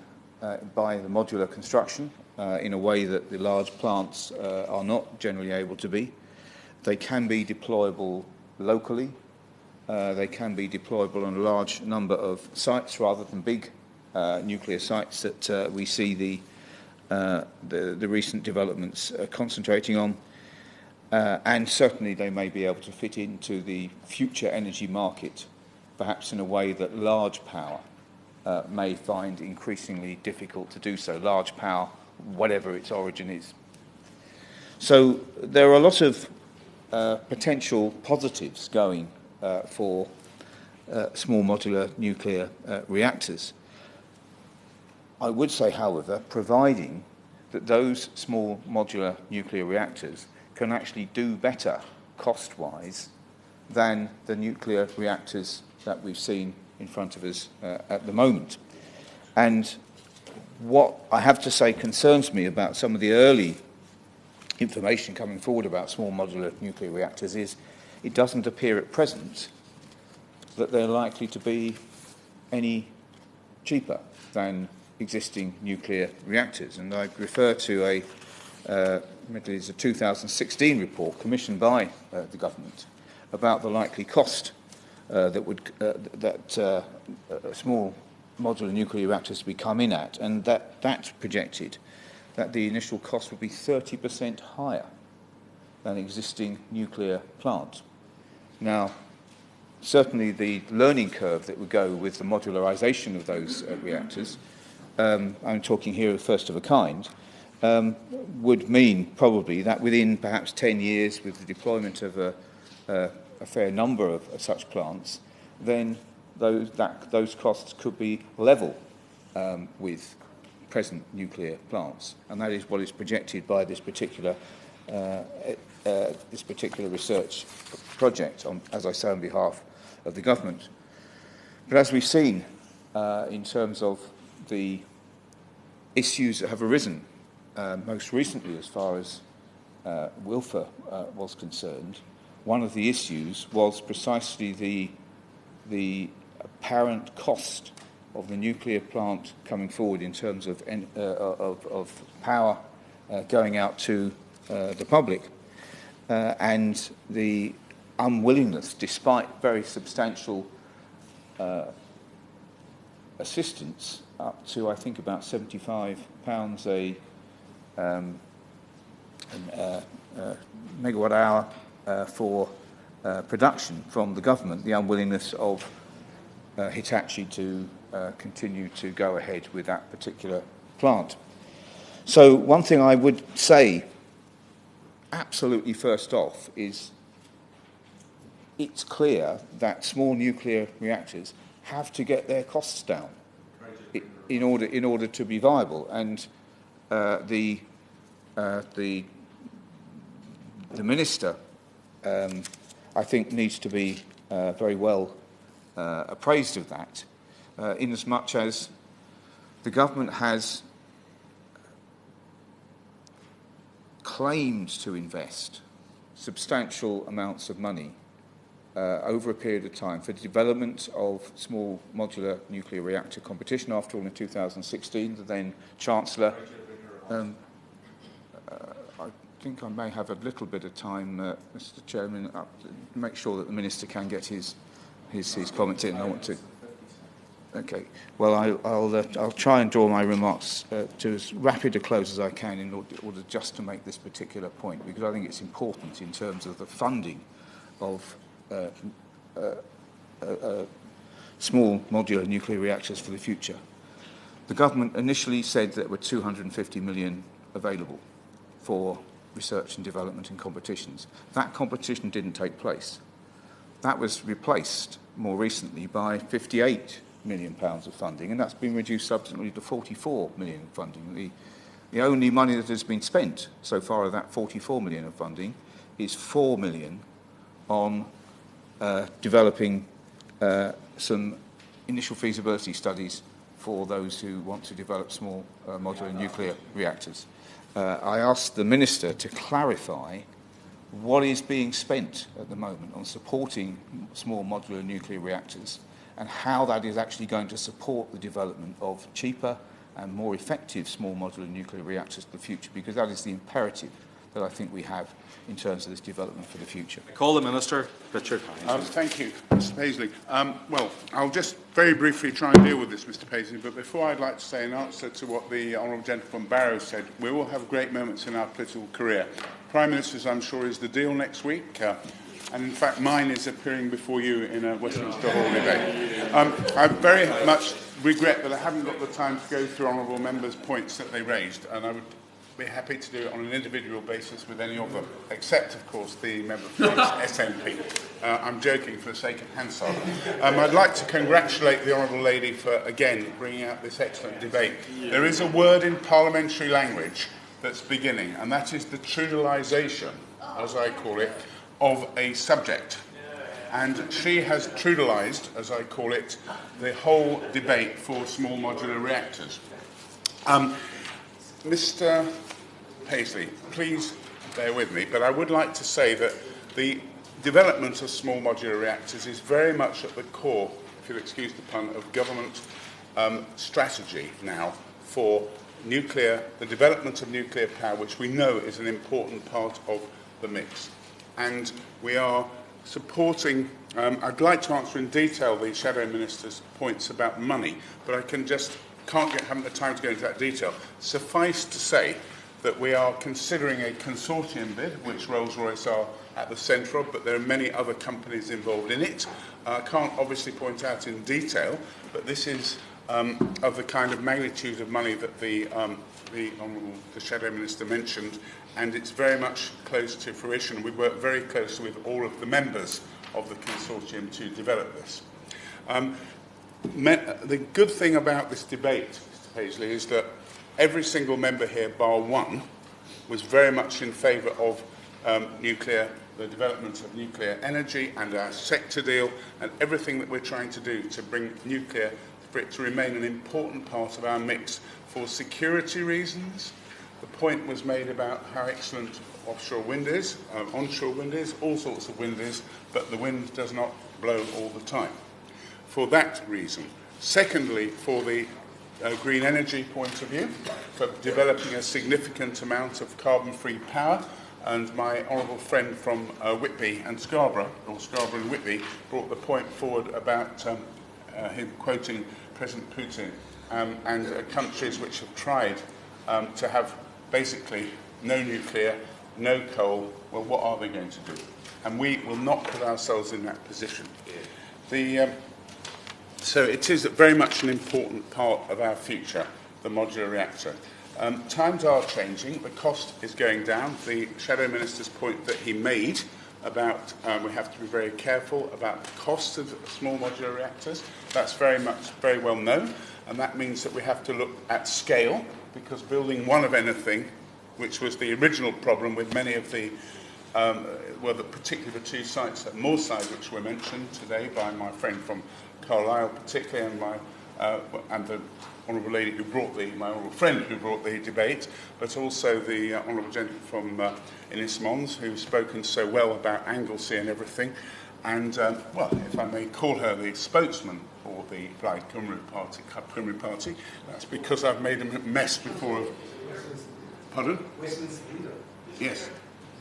by the modular construction in a way that the large plants are not generally able to be. They can be deployable locally. They can be deployable on a large number of sites rather than big nuclear sites that we see the recent developments concentrating on. And certainly they may be able to fit into the future energy market, perhaps in a way that large power may find increasingly difficult to do so, large power, whatever its origin is. So there are a lot of potential positives going for small modular nuclear reactors. I would say, however, providing that those small modular nuclear reactors can actually do better cost-wise than the nuclear reactors that we've seen in front of us at the moment. And what I have to say concerns me about some of the early information coming forward about small modular nuclear reactors is it doesn't appear at present that they're likely to be any cheaper than existing nuclear reactors. And I refer to a 2016 report commissioned by the government about the likely cost that small modular nuclear reactors would come in at, and that projected that the initial cost would be 30% higher than existing nuclear plants. Now, certainly the learning curve that would go with the modularisation of those reactors, I'm talking here of first of a kind, would mean probably that within perhaps 10 years, with the deployment of a fair number of such plants, then those costs could be level with present nuclear plants, and that is what is projected by this particular research project, as I say, on behalf of the government. But as we've seen in terms of the issues that have arisen, most recently as far as Wilfer was concerned, one of the issues was precisely the apparent cost of the nuclear plant coming forward in terms of power going out to the public, and the unwillingness, despite very substantial assistance, up to I think about £75 a megawatt hour for production from the government, the unwillingness of Hitachi to continue to go ahead with that particular plant. So one thing I would say absolutely first off is it's clear that small nuclear reactors have to get their costs down in order to be viable, and the minister I think needs to be very well appraised of that, inasmuch as the government has claimed to invest substantial amounts of money over a period of time for the development of small modular nuclear reactor competition. After all, in 2016, the then Chancellor... I think I may have a little bit of time, Mr. Chairman, to make sure that the Minister can get his comments in. I want to... Okay. Well, I'll try and draw my remarks to as rapid a close as I can in order just to make this particular point, because I think it's important in terms of the funding of small modular nuclear reactors for the future. The government initially said that there were 250 million available for research and development and competitions. That competition didn't take place. That was replaced more recently by £58 million of funding, and that's been reduced subsequently to 44 million of funding. The only money that has been spent so far of that 44 million of funding is 4 million on developing some initial feasibility studies for those who want to develop small modular nuclear reactors. I asked the Minister to clarify what is being spent at the moment on supporting small modular nuclear reactors and how that is actually going to support the development of cheaper and more effective small modular nuclear reactors for the future, because that is the imperative that I think we have in terms of this development for the future.
I call the Minister, Richard Hines.
Thank you, Mr Paisley. Well, I'll just very briefly try and deal with this, Mr Paisley, but before I'd like to say in answer to what the Honourable Gentleman from Barrow said, we all have great moments in our political career. Prime Minister's, I'm sure, is the deal next week. And in fact, mine is appearing before you in a Westminster Hall debate. I very much regret that I haven't got the time to go through honourable members' points that they raised, and I would be happy to do it on an individual basis with any of them, except, of course, the member for SNP. I'm joking for the sake of Hansard. I'd like to congratulate the honourable lady for, again, bringing out this excellent debate. There is a word in parliamentary language that's beginning, and that is the trudalisation, as I call it, of a subject. And she has trudalised, as I call it, the whole debate for small modular reactors. Mr Paisley, please bear with me, but I would like to say that the development of small modular reactors is very much at the core, if you'll excuse the pun, of government strategy now for nuclear, the development of nuclear power, which we know is an important part of the mix. And we are supporting, I'd like to answer in detail the Shadow Minister's points about money, but I haven't the time to go into that detail. Suffice to say that we are considering a consortium bid, which Rolls-Royce are at the centre of, but there are many other companies involved in it. I can't obviously point out in detail, but this is of the kind of magnitude of money that the Shadow Minister mentioned, and it's very much close to fruition. We work very closely with all of the members of the consortium to develop this. The good thing about this debate, Mr Paisley, is that every single member here, bar one, was very much in favour of the development of nuclear energy and our sector deal and everything that we're trying to do to bring nuclear for it to remain an important part of our mix for security reasons. The point was made about how excellent offshore wind is, onshore wind is, all sorts of wind is, but the wind does not blow all the time. For that reason. Secondly, for the green energy point of view, for developing a significant amount of carbon-free power, and my honourable friend from Whitby and Scarborough, or Scarborough and Whitby, brought the point forward about him quoting President Putin and countries which have tried to have basically no nuclear, no coal. Well, what are they going to do? And we will not put ourselves in that position. So it is very much an important part of our future, the modular reactor. Times are changing. The cost is going down. The Shadow Minister's point that he made about we have to be very careful about the cost of small modular reactors, that's very well known. And that means that we have to look at scale, because building one of anything, which was the original problem with many of the, particularly the two sites at Moorside, which were mentioned today by my friend from Carlisle, particularly, and my and the honourable lady who brought my honourable friend who brought the debate, but also the honourable gentleman from Innis Mons, who's spoken so well about Anglesey and everything. And, well, if I may call her the spokesman for the Plaid Cymru Party, that's because I've made a mess before. Pardon?
Westminster leader.
Yes.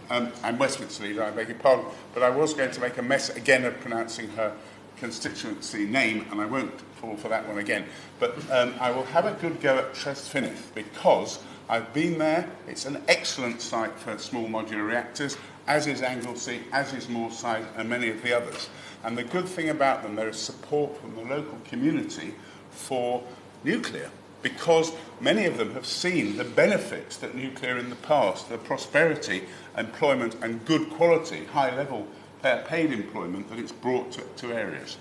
And Westminster leader, I beg your pardon. But I was going to make a mess again of pronouncing her constituency name, and I won't fall for that one again. But I will have a good go at Trestfinith, because I've been there. It's an excellent site for small modular reactors, as is Anglesey, as is Moorside, and many of the others. And the good thing about them, there is support from the local community for nuclear, because many of them have seen the benefits that nuclear in the past, the prosperity, employment, and good quality, high-level paid employment that it's brought to areas.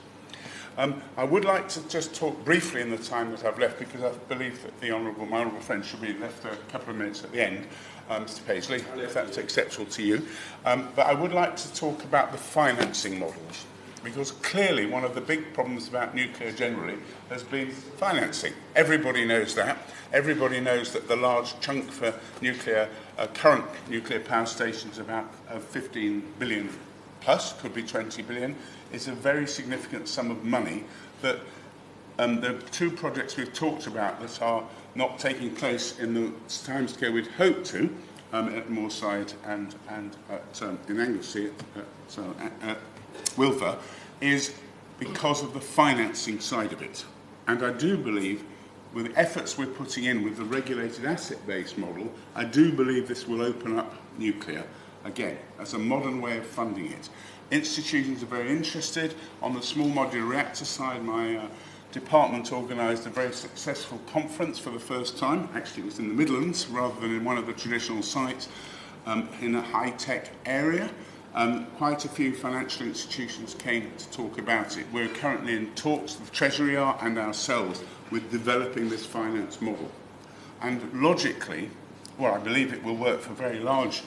I would like to just talk briefly in the time that I've left, because I believe that my honourable friend should be left a couple of minutes at the end, Mr Paisley, if that's acceptable to you. But I would like to talk about the financing models, because clearly one of the big problems about nuclear generally has been financing. Everybody knows that. Everybody knows that the large chunk for nuclear, current nuclear power stations, about 15 billion plus, could be 20 billion, is a very significant sum of money that the two projects we've talked about that are not taking place in the timescale we'd hoped to, at Moorside and in Anglesey at Wilfer, is because of the financing side of it. And I do believe, with the efforts we're putting in with the regulated asset-based model, I do believe this will open up nuclear again as a modern way of funding it. Institutions are very interested. On the small modular reactor side, my department organised a very successful conference for the first time. Actually, it was in the Midlands rather than in one of the traditional sites in a high-tech area. Quite a few financial institutions came to talk about it. We're currently in talks, the Treasury are, and ourselves, with developing this finance model. And logically, well, I believe it will work for very large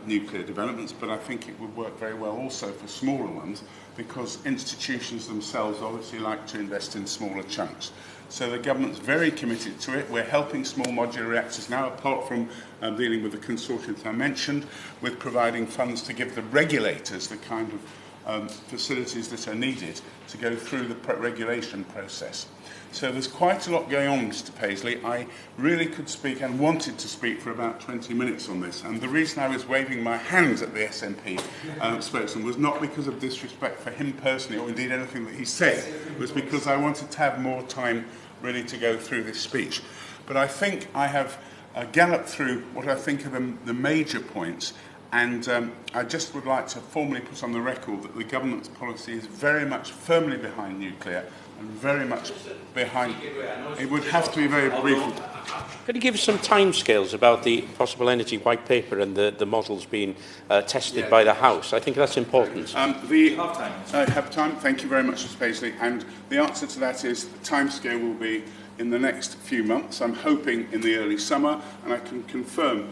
nuclear developments, but I think it would work very well also for smaller ones, because institutions themselves obviously like to invest in smaller chunks. So the government's very committed to it. We're helping small modular reactors now, apart from dealing with the consortiums I mentioned, with providing funds to give the regulators the kind of facilities that are needed to go through the regulation process. So there's quite a lot going on, Mr Paisley. I really could speak and wanted to speak for about 20 minutes on this. And the reason I was waving my hands at the SNP spokesman was not because of disrespect for him personally, or indeed anything that he said. It was because I wanted to have more time really to go through this speech. But I think I have galloped through what I think are the major points. And I just would like to formally put on the record that the government's policy is very much firmly behind nuclear, and very much behind. It would have to be very brief.
Could you give us some timescales about the possible energy white paper and the models being tested by the House? I think that's important.
I have time. Thank you very much, Mr Paisley. And the answer to that is the timescale will be in the next few months. I'm hoping in the early summer, and I can confirm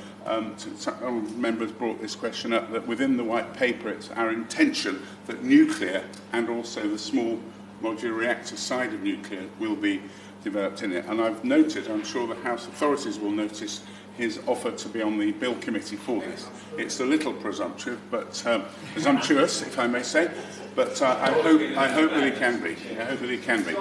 some members brought this question up, that within the white paper it's our intention that nuclear and also the small modular reactor side of nuclear will be developed in it. And I've noted, I'm sure the House authorities will notice, his offer to be on the Bill Committee for this. It's a little presumptive, but presumptuous, if I may say, but I hope that it can be. I hope that it can be.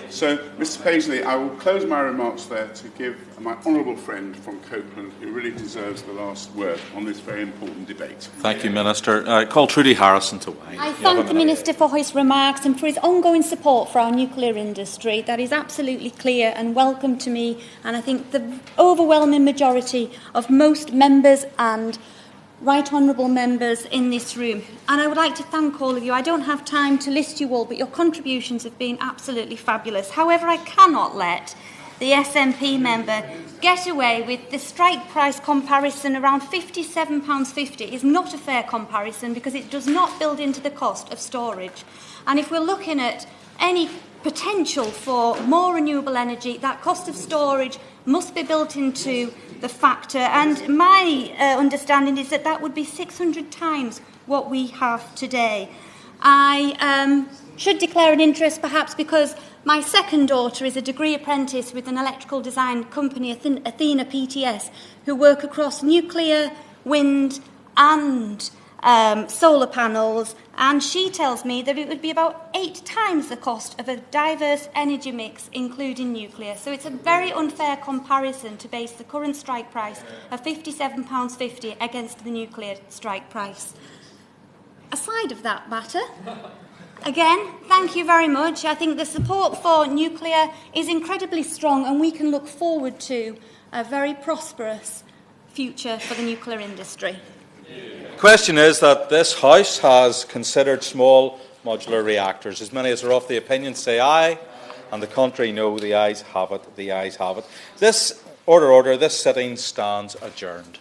So, Mr Paisley, I will close my remarks there to give my honourable friend from Copeland, who really deserves the last word on this very important debate.
Thank you, Minister. I call Trudy Harrison We.
I thank the Minister for his remarks and for his ongoing support for our nuclear industry. That is absolutely clear and welcome to me, and I think the overwhelming majority of most members and right honourable members in this room. And I would like to thank all of you. I don't have time to list you all, but your contributions have been absolutely fabulous. However, I cannot let the SNP member get away with the strike price comparison around £57.50 is not a fair comparison, because it does not build into the cost of storage. And if we're looking at any potential for more renewable energy, that cost of storage must be built into the factor, and my understanding is that that would be 600 times what we have today. I should declare an interest, perhaps because My second daughter is a degree apprentice with an electrical design company, akin MPThe, who work across nuclear, wind and solar panels, and she tells me that it would be about 8 times the cost of a diverse energy mix, including nuclear. So it's a very unfair comparison to base the current strike price of £57.50 against the nuclear strike price. Aside of that matter, again, thank you very much. I think the support for nuclear is incredibly strong, and we can look forward to a very prosperous future for the nuclear industry.
The question is that this House has considered small modular reactors. As many as are of the opinion say aye, and the contrary no. The ayes have it. The ayes have it. This order. This sitting stands adjourned.